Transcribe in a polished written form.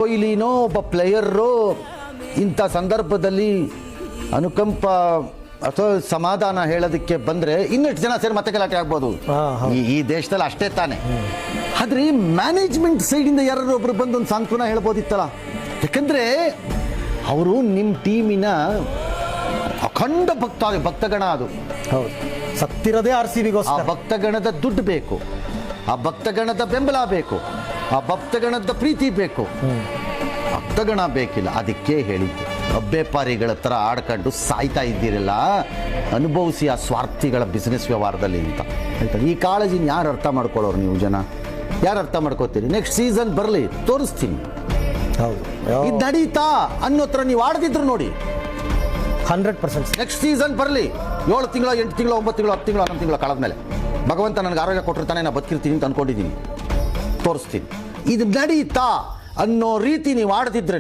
ಕೊಹ್ಲಿನೋ ಒಬ್ಬ ಪ್ಲೇಯರು ಇಂಥ ಸಂದರ್ಭದಲ್ಲಿ ಅನುಕಂಪ ಅಥವಾ ಸಮಾಧಾನ ಹೇಳೋದಕ್ಕೆ ಬಂದರೆ ಇನ್ನೆಷ್ಟು ಜನ ಸೇರಿ ಮತ್ತೆ ಗಲಾಟೆ ಆಗ್ಬೋದು. ಈ ದೇಶದಲ್ಲಿ ಅಷ್ಟೇ ತಾನೆ. ಆದರೆ ಮ್ಯಾನೇಜ್ಮೆಂಟ್ ಸೈಡಿಂದ ಯಾರು ಒಬ್ರು ಬಂದು ಒಂದು ಸಾಂತ್ವನ ಹೇಳ್ಬೋದಿತ್ತಲ್ಲ. ಯಾಕಂದರೆ ಅವರು ನಿಮ್ಮ ಟೀಮಿನ ಅಖಂಡ ಭಕ್ತಗಣ. ಅದು ಹೌದು, ಸತ್ತಿರೋದೇ RCBಗೋಸ್ಕರ. ಆ ಭಕ್ತಗಣದ ದುಡ್ಡು ಬೇಕು, ಆ ಭಕ್ತಗಣದ ಬೆಂಬಲ ಬೇಕು, ಆ ಭಕ್ತಗಣದ ಪ್ರೀತಿ ಬೇಕು. ಭಕ್ತಗಣ ಬೇಕಿಲ್ಲ. ಅದಕ್ಕೆ ಹೇಳಿದ್ದು, ಅಬ್ಬೆಪಾರಿಗಳ ಥರ ಆಡ್ಕೊಂಡು ಸಾಯ್ತಾ ಇದ್ದೀರಲ್ಲ, ಅನುಭವಿಸಿ ಆ ಸ್ವಾರ್ಥಿಗಳ ಬಿಸ್ನೆಸ್ ವ್ಯವಹಾರದಲ್ಲಿ ಅಂತ ಹೇಳ್ತಾರೆ. ಈ ಕಾಳಜಿನ ಯಾರು ಅರ್ಥ ಮಾಡ್ಕೊಳ್ಳೋರು? ನೀವು ಜನ ಯಾರು ಅರ್ಥ ಮಾಡ್ಕೋತೀರಿ? ನೆಕ್ಸ್ಟ್ ಸೀಸನ್ ಬರಲಿ, ತೋರಿಸ್ತೀನಿ. ಹೌದು, ಇದು ನಡೀತಾ ಅನ್ನೋ ಥರ ನೀವು ಆಡ್ದಿದ್ರು ನೋಡಿ. 100%. ನೆಕ್ಸ್ಟ್ ಸೀಸನ್ ಬರಲಿ, 7 ತಿಂಗಳು 8 ತಿಂಗಳು 9 ತಿಂಗಳು 10 ತಿಂಗಳು 11 ತಿಂಗಳು ಕಳೆದ್ಮೇಲೆ ಭಗವಂತ ನನಗೆ ಆರೋಗ್ಯ ಕೊಟ್ಟಿರ್ತಾನೆ, ನಾನು ಬದುಕಿರ್ತೀನಿ ಅಂತ ಅನ್ಕೊಂಡಿದ್ದೀನಿ. ತೋರಿಸ್ತೀನಿ. ಇದು ನಡೀತಾ ಅನ್ನೋ ರೀತಿ ನೀವು ಆಡ್ತಿದ್ರೆ